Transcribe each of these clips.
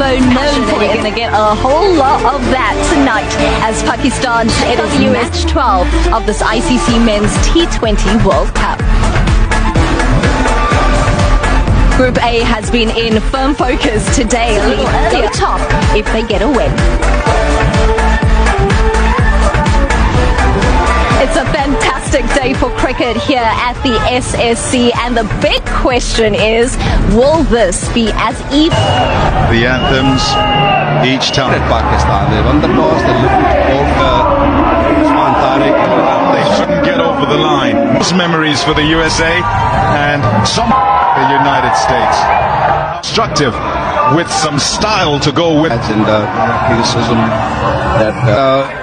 Known for. We're going to get a whole lot of that tonight as Pakistan enters match 12 of this ICC Men's T20 World Cup. Group A has been in firm focus today, a little earlier top if they get a win. It's a fantastic day for cricket here at the SSC, and the big question is, will this be as even? The anthems each time. At Pakistan, they won the toss, they looked over Usman Tariq. They shouldn't get over the line. Most memories for the USA and some the United States. Constructive with some style to go with. And criticism that.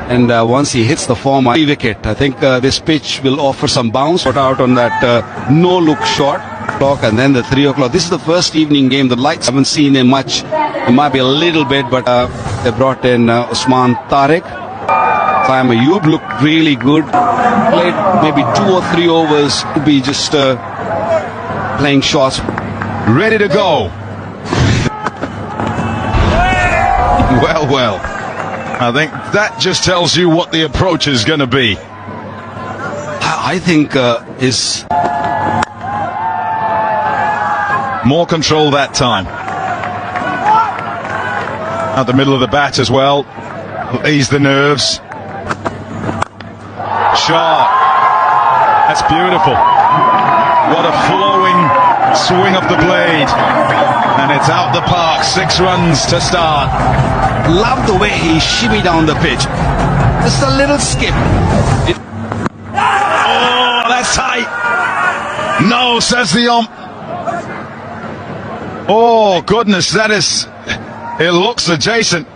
And once he hits the form, wicket, I think this pitch will offer some bounce. Put out on that no-look shot clock, and then the 3 o'clock. This is the first evening game. The lights haven't seen him much. It might be a little bit, but they brought in Usman Tariq. Saim Ayub looked really good. Played maybe 2 or 3 overs to be just playing shots. Ready to go. Well. I think that just tells you what the approach is going to be. I think is more control that time. At the middle of the bat as well. Ease the nerves. Shot. That's beautiful. What a flowing swing of the blade. And it's out the park. 6 runs to start. Love the way he shimmy down the pitch. Just a little skip. Oh, that's tight. No, says the ump. Oh, goodness, that is... It looks adjacent.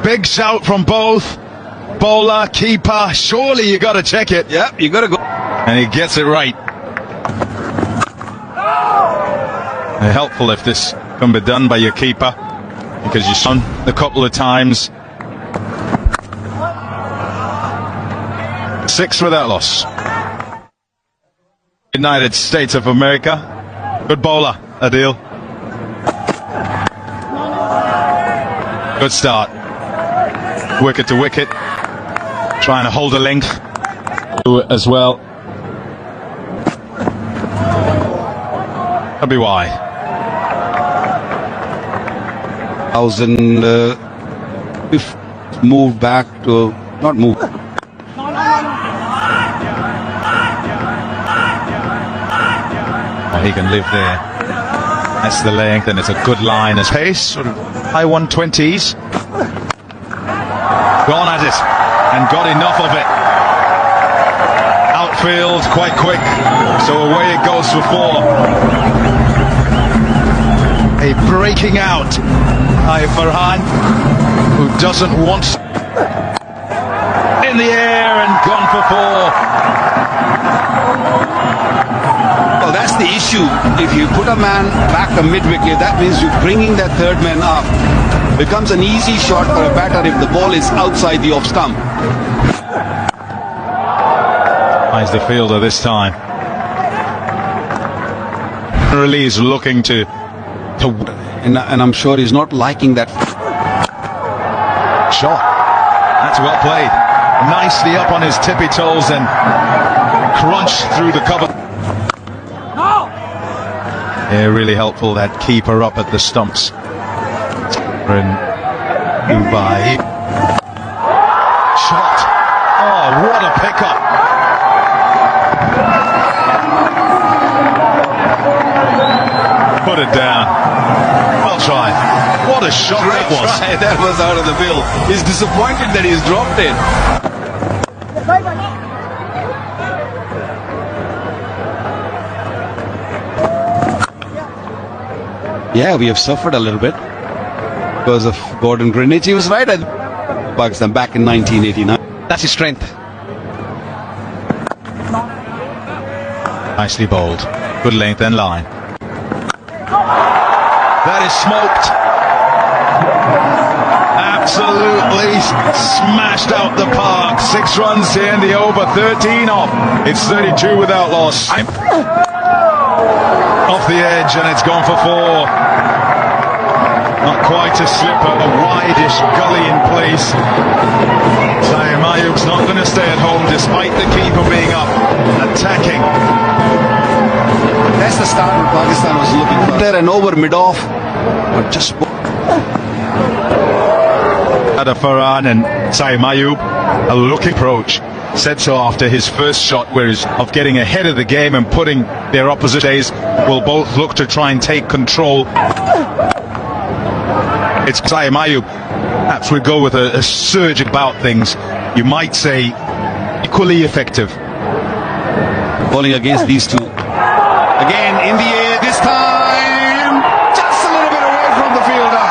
Big shout from both. Bowler, keeper. Surely you got to check it. Yep, you got to go. And he gets it right. Helpful if this can be done by your keeper, because you saw a couple of times. 6 without loss. United States of America. Good bowler, Adil. Good start. Wicket to wicket. Trying to hold a length as well. That'll be wide. 1000 moved back to not move. He can live there. That's the length, and it's a good line as pace, sort of high 120s. Gone at it and got enough of it. Outfield quite quick, so away it goes for 4. A breaking out by Farhan, who doesn't want in the air and gone for 4. Well, that's the issue. If you put a man back a mid-wicket, that means you're bringing that third man up. Becomes an easy shot for a batter if the ball is outside the off stump. Finds the fielder this time. Really is looking to and I'm sure he's not liking that shot. That's well played. Nicely up on his tippy toes and crunched through the cover. Yeah, really helpful, that keeper up at the stumps. In Dubai. Shot. Oh, what a pickup. Put it down. Well tried. What a shot that was. That was out of the bill. He's disappointed that he's dropped it. Yeah, we have suffered a little bit because of Gordon Greenidge. He was right at Pakistan back in 1989. That's his strength. Nicely bowled. Good length and line. That is smoked. Absolutely smashed out the park. 6 runs to end the over. 13 off. It's 32 without loss. Off the edge, and it's gone for 4. to slip a wide-ish gully in place. Saeed Mayoub's not going to stay at home despite the keeper being up, attacking. That's the start what Pakistan was looking for. There and over mid-off, but just Farhan and Saeed Mayoub, a looking approach. Said so after his first shot, whereas of getting ahead of the game and putting their opposition days will both look to try and take control. It's Saeed Mayoub. Perhaps we go with a surge about things. You might say equally effective. bowling against these two. Again in the air this time, just a little bit away from the fielder.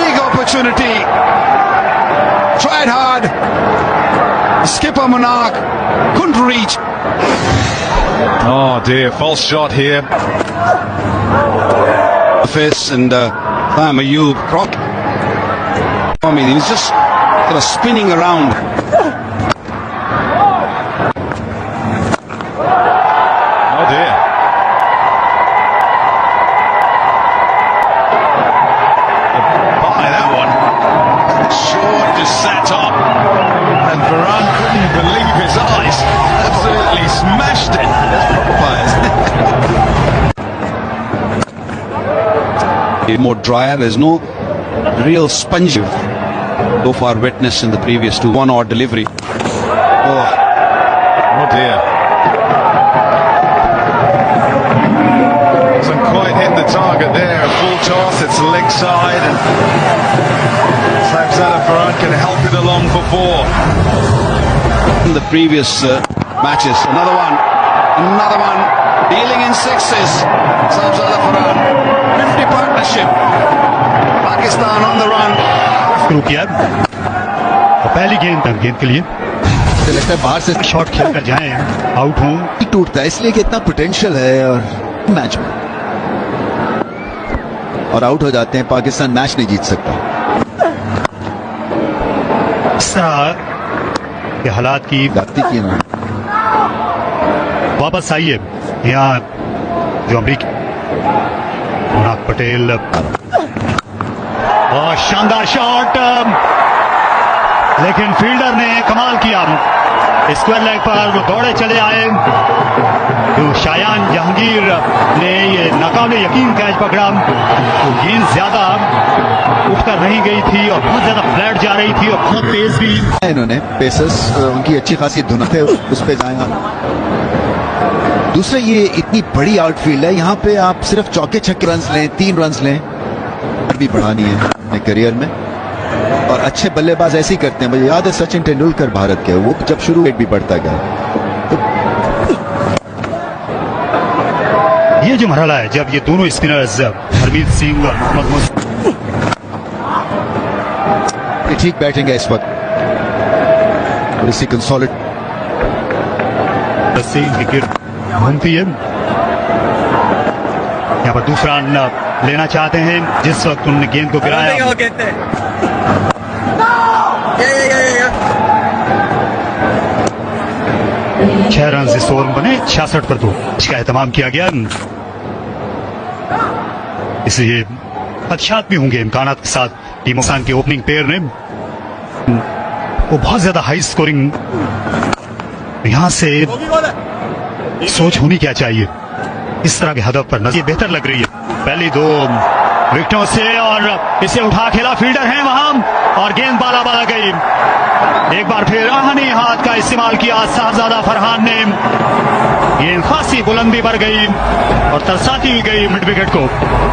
Big opportunity. Tried hard. Skipper Monarch couldn't reach. Oh dear, false shot here. Face and Mayoub Croc. I mean, he was just kind of spinning around. Oh dear. By that one. Short just sat up. And Varane couldn't believe his eyes. Absolutely smashed it. More drier. There's no real sponge so far witnessed in the previous two. One odd delivery. Oh dear. Doesn't quite hit the target there. A full toss, it's leg side, and Saeed Farhan can help it along for four. In the previous matches, another one, dealing in sixes. Saeed Farhan, 50 partnership. Pakistan on the run. शुरू किया और पहली गेंद के लिए मुझे लगता है बाहर से शॉट खेल कर जाए आउट हों टूटता है, इसलिए कि इतना पोटेंशियल है और मैच में और आउट हो जाते हैं। पाकिस्तान मैच नहीं जीत सकता। इस तरह के हालात की गलती की ना वापस आइए यहाँ जो अमरीकी मुनाक पटेल और शानदार शॉट, लेकिन फील्डर ने कमाल किया। स्क्वायर लेग पर दौड़े चले आए तो शायान जहांगीर ने ये नाकाबिले यकीन कैच पकड़ा। तो गेंद ज्यादा उठकर नहीं गई थी और बहुत ज्यादा फ्लैट जा रही थी और बहुत तेज भी। इन्होंने पेसर्स उनकी अच्छी खासी धुन थे उस पे जाएगा। दूसरा ये इतनी बड़ी आउटफील्ड है, यहाँ पे आप सिर्फ चौके छक्के रन लें, 3 रन लें भी बढ़ानी है अपने करियर में। और अच्छे बल्लेबाज ऐसे ही करते हैं। मुझे याद है सचिन तेंदुलकर भारत के, वो जब शुरू भी बढ़ता गया। तो ये जो मरहला है जब ये दोनों स्पिनर्स हरमीत सिंह और मोहम्मद मुस्तफा ठीक बैटिंग है इस वक्त, इसी कंसोलिड सिंह की गिर घूमती है। यहाँ पर दूसरा रन लेना चाहते हैं जिस वक्त उन्होंने गेंद को गिराया। 6 रन इस ओवर में बने, 66 पर 2 इसका एहतमाम किया गया। इसलिए खदशात भी होंगे इम्कानात के साथ टीम पाकिस्तान के ओपनिंग पेयर ने। वो बहुत ज्यादा हाई स्कोरिंग, यहां से सोच होनी क्या चाहिए इस तरह के हदफ पर नजर बेहतर लग रही है। पहली 2 विकेटों से और इसे उठा खेला, फील्डर है वहां और गेंद बाला बाला गई। एक बार फिर आहनी हाथ का इस्तेमाल किया साहबजादा फरहान ने, गेंद खासी बुलंदी पर गई और तरसाती हुई गई मिड विकेट को।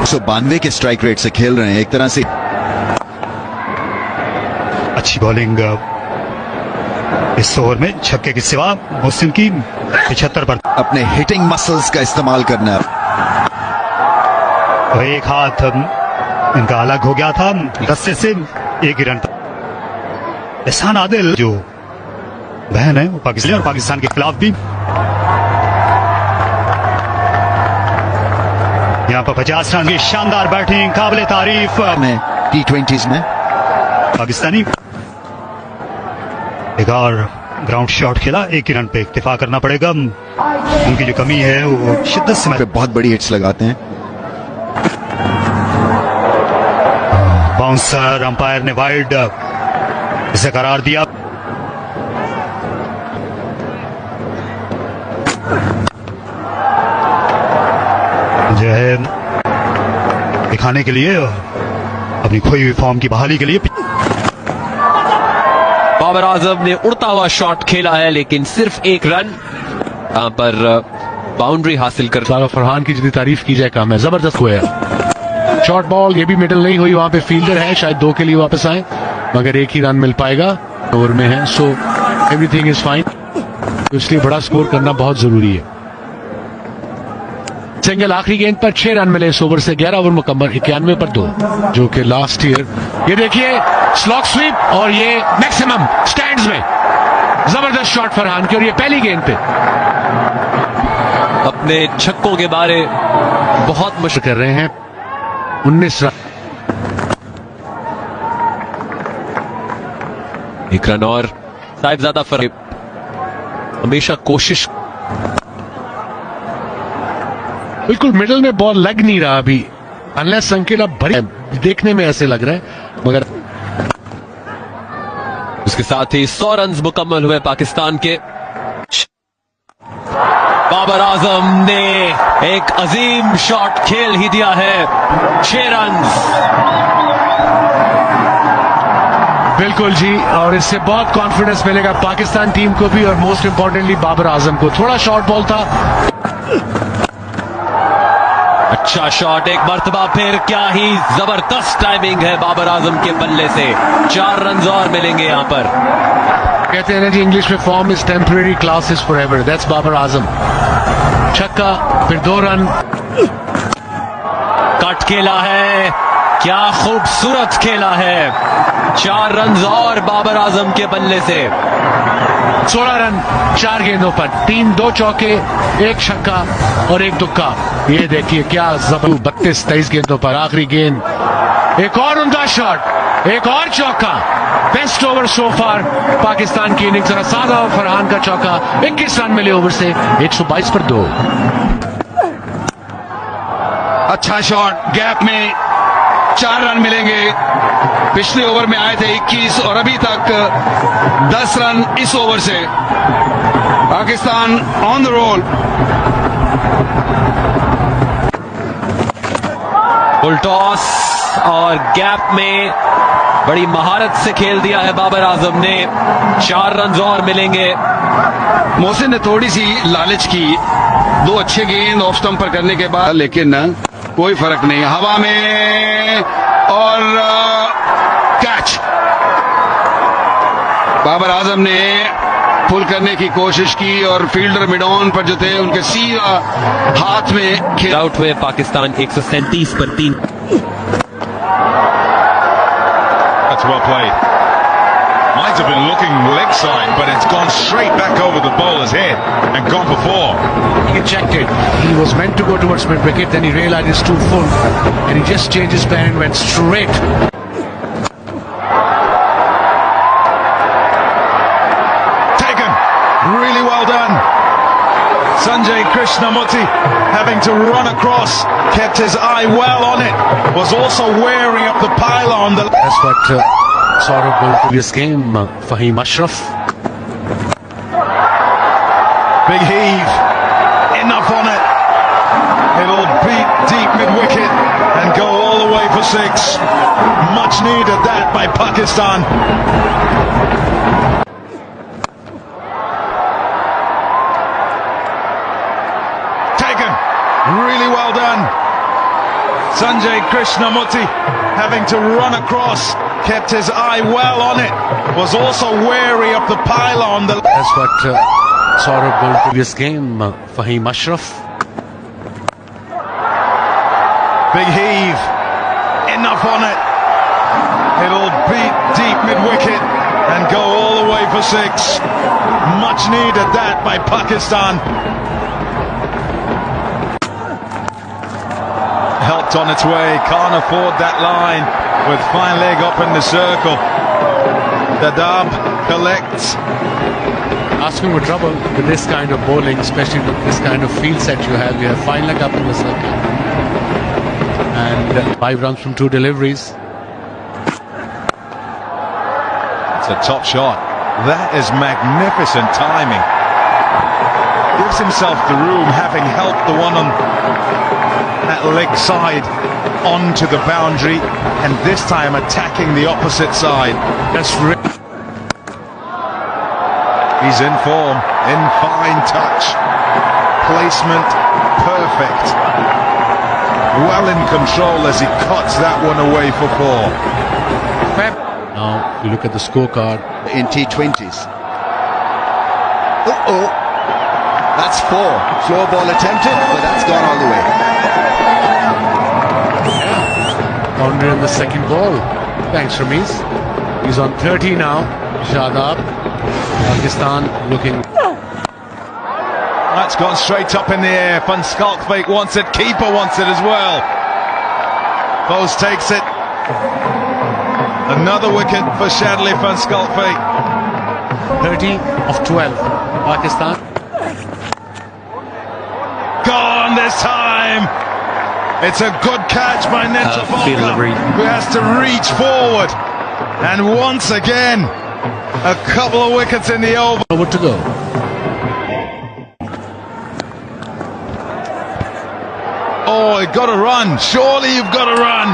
192 के स्ट्राइक रेट से खेल रहे हैं एक तरह से। अच्छी बॉलिंग इस ओवर में, छक्के के सिवा मुस्लिम की 75 पर। अपने हिटिंग मसल्स का इस्तेमाल करना है। और एक हाथ इनका अलग हो गया था दस्ते से, एक ही रन पर। एहसान आदिल जो बहन है वो पाकिस्तान के खिलाफ भी यहाँ पर 50 रन की शानदार बैटिंग, काबिले तारीफ में T20s में पाकिस्तानी। एक और ग्राउंड शॉट खेला, एक ही रन पे इक्तिफा करना पड़ेगा। उनकी जो कमी है वो शिद्दत से बहुत बड़ी हिट्स लगाते हैं। बाउंसर अंपायर ने वाइड इसे करार दिया। जो है दिखाने के लिए अपनी खोई हुई फॉर्म की बहाली के लिए बाबर आजम ने उड़ता हुआ शॉट खेला है, लेकिन सिर्फ एक रन यहां पर बाउंड्री हासिल कर। फरहान की जितनी तारीफ की जाए कम है, जबरदस्त हुआ है। शॉर्ट बॉल, ये भी मिडल नहीं हुई, वहां पे फील्डर है, शायद 2 के लिए वापस आए, मगर एक ही रन मिल पाएगा, ओवर में है, सो एवरीथिंग इज फाइन। तो इसलिए बड़ा स्कोर करना बहुत जरूरी है। सिंगल आखिरी गेंद पर 6 रन मिले इस ओवर से, 11 ओवर मुकम्मल, 91 पर 2, जो कि लास्ट ईयर। ये देखिए स्लॉग स्वीप और ये मैक्सिमम स्टैंड्स में, जबरदस्त शॉट फरहान की, और ये पहली गेंद पे। अपने छक्कों के बारे बहुत मुश्किल कर रहे हैं। 19 रन, 1 रन और साहिबजादा फरहान हमेशा कोशिश। बिल्कुल मिडल में बॉल लग नहीं रहा अभी, अनलेस संकेत अब भरी देखने में ऐसे लग रहा है, मगर उसके साथ ही 100 रन मुकम्मल हुए पाकिस्तान के। बाबर आजम ने एक अजीम शॉट खेल ही दिया है, 6 रन। बिल्कुल जी, और इससे बहुत कॉन्फिडेंस मिलेगा पाकिस्तान टीम को भी, और मोस्ट इंपॉर्टेंटली बाबर आजम को। थोड़ा शॉर्ट बॉल था, अच्छा शॉट, एक मर्तबा फिर, क्या ही जबरदस्त टाइमिंग है बाबर आजम के बल्ले से। 4 रन और मिलेंगे यहां पर। कहते हैं ना जी इंग्लिश में, form is temporary, class is forever. That's Babar Azam. छक्का, फिर 2 रन, कट खेला है, क्या खूबसूरत खेला है। 4 रन और बाबर आजम के बल्ले से। 16 रन 4 गेंदों पर, 3-2 चौके, 1 छक्का और 1 तुक्का। ये देखिए क्या जबरदस्त, 32-23 गेंदों पर आखिरी गेंद, एक और उनका शॉट, एक और चौका। बेस्ट ओवर सो फार पाकिस्तान की इनिंग्स। सादा और फरहान का चौका, 21 रन मिले ओवर से, 122 पर 2। अच्छा शॉट, गैप में 4 रन मिलेंगे। पिछले ओवर में आए थे 21 और अभी तक 10 रन इस ओवर से। Pakistan on the roll. Full toss और गैप में बड़ी महारत से खेल दिया है बाबर आजम ने। 4 रन और मिलेंगे। मोहसिन ने थोड़ी सी लालच की, 2 अच्छे गेंद ऑफ स्टंप पर करने के बाद, लेकिन कोई फर्क नहीं, हवा में और कैच। बाबर आजम ने पुल करने की कोशिश की और फील्डर मिड ऑन पर जो थे उनके सीधा हाथ में खेल। आउट हुए पाकिस्तान 137 पर 3। That's well played. Might have been looking leg side, but it's gone straight back over the bowler's head and gone for 4. He checked it. He was meant to go towards mid wicket, then he realized it's too full, and he just changed his plan and went straight. Taken. Really well done. Sanjay Krishnamurti having to run across, kept his eye well on it, was also wary of the pylon. That's what sort of the previous game, Fahim Ashraf. Big heave. Enough on it. It'll beat deep mid-wicket and go all the way for 6. Much needed that by Pakistan. Taken. Really well done. Sanjay Krishnamurti having to run across, kept his eye well on it, was also wary of the pylon. That's what sort of the previous game, Fahim Ashraf. Big heave. Enough on it. It'll beat deep mid-wicket and go all the way for 6. Much needed that by Pakistan. Helped on its way. Can't afford that line with fine leg up in the circle. Dadab collects. Asking for trouble with this kind of bowling, especially with this kind of field set you have. You have fine leg up in the circle. And 5 runs from 2 deliveries. It's a top shot. That is magnificent timing. Gives himself the room, having helped the one on that leg side onto the boundary, and this time attacking the opposite side. He's in form, in fine touch. Placement perfect. Well in control as he cuts that one away for four. Now, you look at the scorecard. In T20s. That's four. Slow ball attempted, but that's gone all the way. Boundary on the second ball. Thanks, Ramiz. He's on 30 now. Shadab. Pakistan looking. That's gone straight up in the air. Van Schalkwyk wants it. Keeper wants it as well. Bose takes it. Another wicket for Shadley Van Schalkwyk. 30 of 12. Pakistan. Gone this time. It's a good catch by Netravalli, who has to reach forward. And once again, a couple of wickets in the over. Over to go. Oh, you've got to run. Surely you've got to run.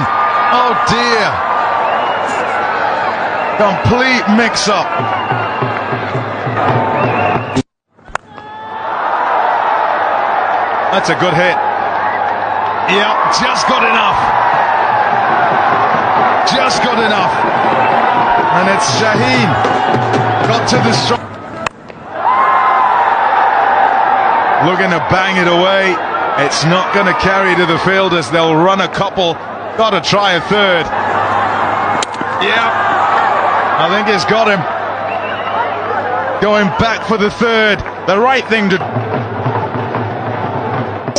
Oh dear. Complete mix-up. That's a good hit. Yep, just got enough. Just got enough. And it's Shaheen. Got to the strike. Looking to bang it away. It's not going to carry to the fielders. They'll run a couple. Got to try a third. Yeah, I think he's got him. Going back for the third. The right thing to...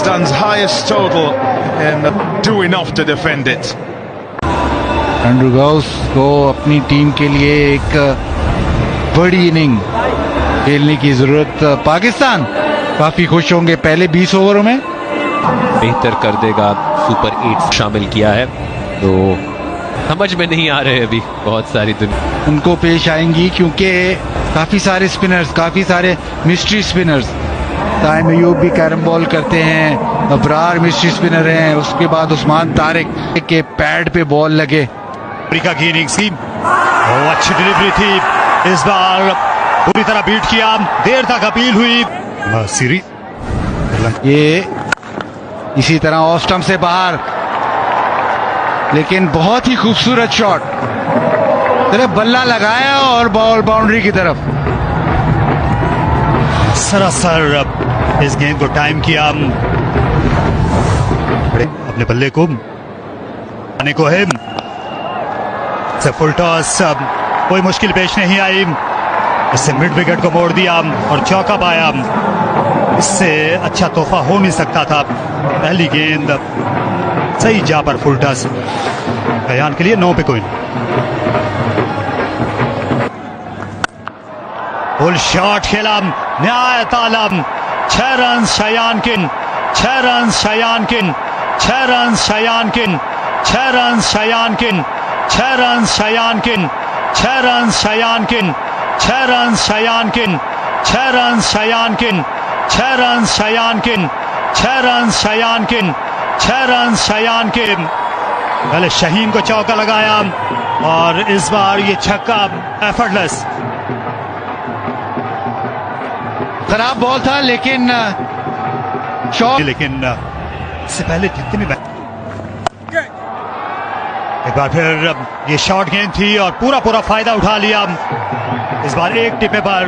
Pakistan's highest total and do enough to defend it. Andrew Gauss को अपनी team के लिए एक बड़ी inning खेलने की जरूरत। पाकिस्तान काफी खुश होंगे पहले 20 ओवरों में। बेहतर कर देगा। सुपर 8 शामिल किया है, तो समझ में नहीं आ रहे अभी बहुत सारी दुनिया उनको पेश आएंगी, क्योंकि काफी सारे स्पिनर्स, काफी सारे मिस्ट्री स्पिनर्स। ताइम अयूब भी कैरम बॉल करते हैं, अबरार मिस्ट्री स्पिनर हैं, उसके बाद उस्मान तारिक के पैड पे बॉल लगे। अफ्रीका की इनिंग्स की अच्छी डिलीवरी थी, इस बार पूरी तरह बीट किया, देर तक अपील हुई। सीरीज ये इसी तरह ऑफ स्टंप से बाहर, लेकिन बहुत ही खूबसूरत शॉट, सिर्फ बल्ला लगाया और बॉल बाउंड्री की तरफ। सरासर इस गेंद को टाइम किया, अपने बल्ले को आने को है, फुल टॉस, कोई मुश्किल पेश नहीं आई, इससे मिड विकेट को मोड़ दिया और चौका पाया। इससे अच्छा तोहफा हो नहीं सकता था। पहली गेंद सही जा पर फुल टॉस, कयान के लिए 9 पे कोई। फुल शॉट खेला, न्याय तालम, 6 रन शयानकिन, 6 रन शयानकिन, 6 रन शयानकिन, 6 रन शयानकिन, 6 रन शयानकिन, 6 रन शयानकिन, 6 रन शयानकिन, 6 रन शयानकिन, 6 रन शयानकिन, 6 रन शयानकिन, 6 रन शयानकिन। पहले शहीन को चौका लगाया और इस बार ये छक्का एफर्टलेस। खराब बॉल था लेकिन शॉट, लेकिन इससे पहले जितने भी एक बार फिर ये शॉर्ट गेंद थी और पूरा फायदा उठा लिया। इस बार एक टिपे पर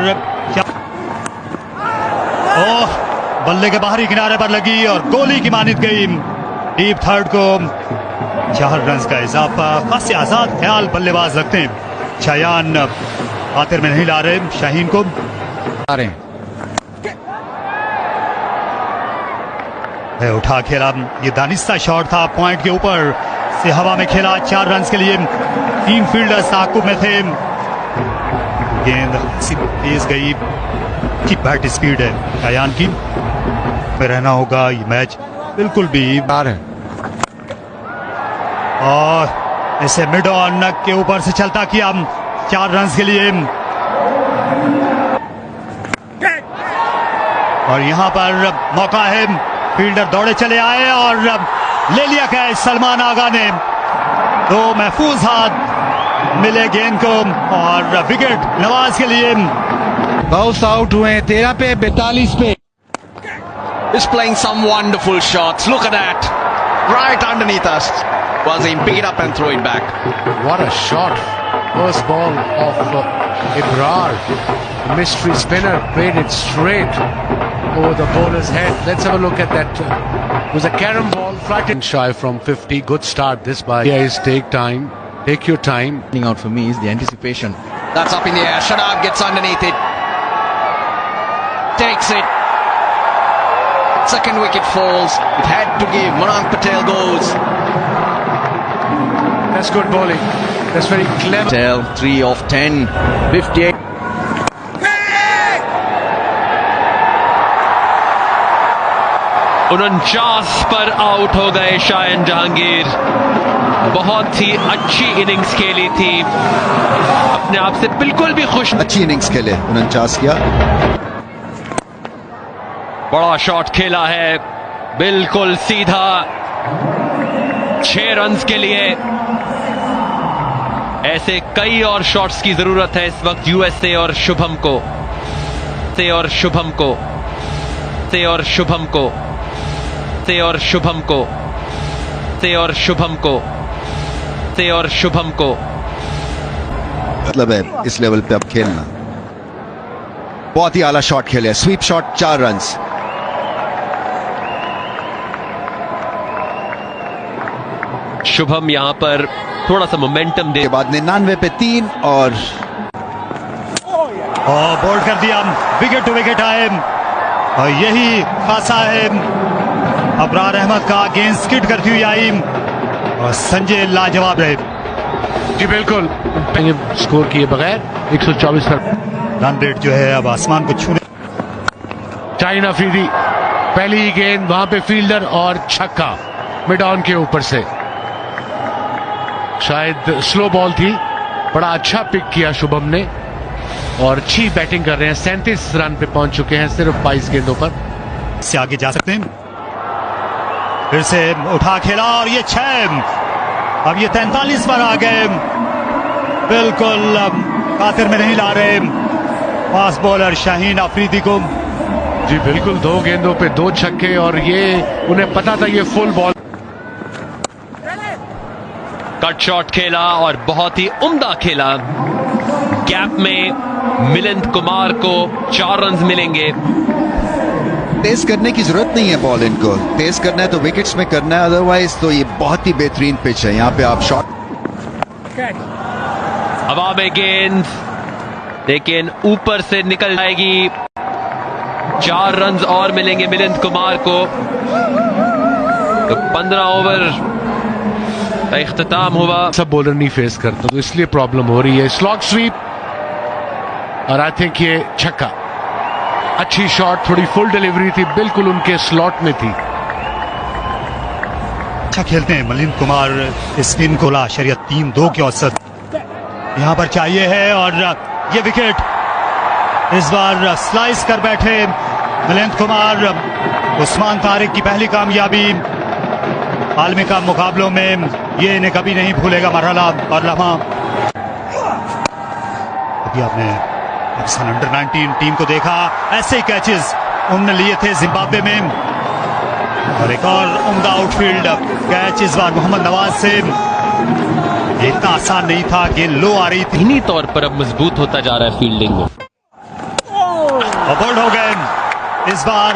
ओह, बल्ले के बाहरी किनारे पर लगी और गोली की मानित गई। डीप थर्ड को 4 रन का इजाफा। खासे आजाद ख्याल बल्लेबाज लगते हैं। शयान आतिर में नहीं ला रहे, शाहीन को आ रहे हैं। उठा खेला, ये दानिस्ता शॉट था, पॉइंट के ऊपर से हवा में खेला। 4 रन के लिए 3 फील्डर्स ताकुब में थे। गेंद तेज गई, की बैट स्पीड है कयान की, में रहना होगा ये मैच बिल्कुल भी बार है। और इसे मिड ऑन के ऊपर से चलता किया, 4 रन के लिए। और यहां पर मौका है, फील्डर दौड़े चले आए और ले लिया कैच सलमान आगा ने। तो महफूज हाथ मिले गेंद को और विकेट नवाज के लिए। बाउंस आउट हुए 13 पे 42 पे। Is playing some wonderful shots. Look at that. Right underneath us. Wasim, pick it up and throw it back. What a shot. First ball of Ibrar. Mystery spinner played it straight over the bowler's head. Let's have a look at that. It was a carom ball flattened shy from 50. Good start this by. Yes, take time. Take your time. Out for me is the anticipation. That's up in the air. Shadab gets underneath it. Takes it. Second wicket falls. It had to give. Manan Patel goes. That's good bowling. That's very clever. Patel 3 of 10, 58. उनचास पर out हो गए शायन जहांगीर। बहुत ही अच्छी innings खेली थी, अपने आप से बिल्कुल भी खुश। अच्छी इनिंग्स खेले, 49 किया। बड़ा शॉट खेला है, बिल्कुल सीधा 6 रन्स के लिए। ऐसे कई और शॉट्स की जरूरत है इस वक्त यूएसए और शुभम को, से और शुभम को, से और शुभम को, से और शुभम को, से और शुभम को, से और शुभम को। मतलब है इस लेवल पे अब खेलना। बहुत ही आला शॉट खेले, स्वीप शॉट, 4 रन्स। शुभम यहां पर थोड़ा सा मोमेंटम दे, के बाद 99 पे 3 और बोल्ड कर दिया, विकेट टू विकेट आए। और यही खासा है अबरार अहमद का, गेंद स्किड करती हुई आई और संजय लाजवाब रहे। जी बिल्कुल, स्कोर किए बगैर 124 रन रेट जो है अब आसमान को छूने। चाइना अफरीदी, पहली ही गेंद वहां पे फील्डर और छक्का मिड ऑन के ऊपर से। शायद स्लो बॉल थी, बड़ा अच्छा पिक किया शुभम ने और अच्छी बैटिंग कर रहे हैं। 37 रन पे पहुंच चुके हैं सिर्फ 22 गेंदों पर। से आगे जा सकते हैं। फिर से उठा खेला और ये 6, अब ये 43 पर आ गए। बिल्कुल खातिर में नहीं ला रहे फास्ट बॉलर शाहीन अफरीदी को। जी बिल्कुल, 2 गेंदों पे 2 छक्के और ये उन्हें पता था ये फुल बॉल। कट शॉट खेला और बहुत ही उम्दा खेला। गैप में मिलिंद कुमार को 4 रन मिलेंगे। तेज करने की जरूरत नहीं है बॉल, इनको तेज करना है तो विकेट्स में करना है, अदरवाइज तो ये बहुत ही बेहतरीन पिच है। यहाँ पे आप शॉट, हवा में गेंद लेकिन ऊपर से निकल जाएगी। 4 रन और मिलेंगे मिलिंद कुमार को। तो 15 ओवर का इख्तिताम हुआ। सब बॉलर नहीं फेस करता तो इसलिए प्रॉब्लम हो रही है। स्लॉग स्वीप और आई थिंक ये छक्का, अच्छी शॉट, थोड़ी फुल डिलीवरी थी, बिल्कुल उनके स्लॉट में थी। अच्छा खेलते हैं मिलिंद कुमार, स्पिन को ला शरीयत 3-2 की औसत यहां पर चाहिए है और ये विकेट इस बार स्लाइस कर बैठे मिलिंद कुमार। उस्मान तारिक की पहली कामयाबी आलमी कप मुकाबलों में, ये इन्हें कभी नहीं भूलेगा मरहला और लम्हा। अभी आपने पाकिस्तान अंडर 19 टीम को देखा, ऐसे ही कैचेस उन्होंने लिए थे जिम्बाब्वे में। और एक और उम्दा आउटफील्ड कैच इस बार मोहम्मद नवाज से। ये इतना आसान नहीं था, गेंद लो आ रही थी। इन्हीं तौर पर अब मजबूत होता जा रहा है फील्डिंग में। और बोल्ड हो गए इस बार,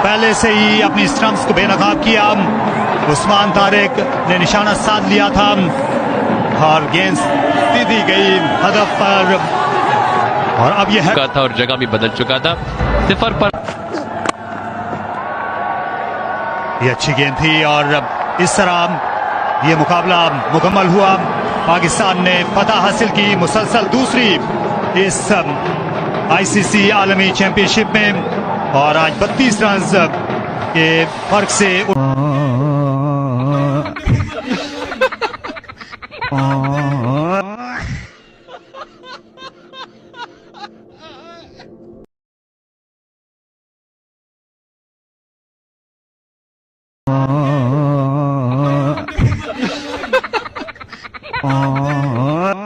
पहले से ही अपनी स्टंप्स को बेनकाब किया। उस्मान तारिक ने निशाना साध लिया था और गेंद सीधी गई हदफ पर। और अब यह था और जगह भी बदल चुका था। 0 पर ये अच्छी गेंद थी और इस तरह ये मुकाबला मुकम्मल हुआ। पाकिस्तान ने फतह हासिल की, मुसलसल दूसरी इस आईसीसी आलमी चैंपियनशिप में। और आज 32 रन के फर्क से Oh.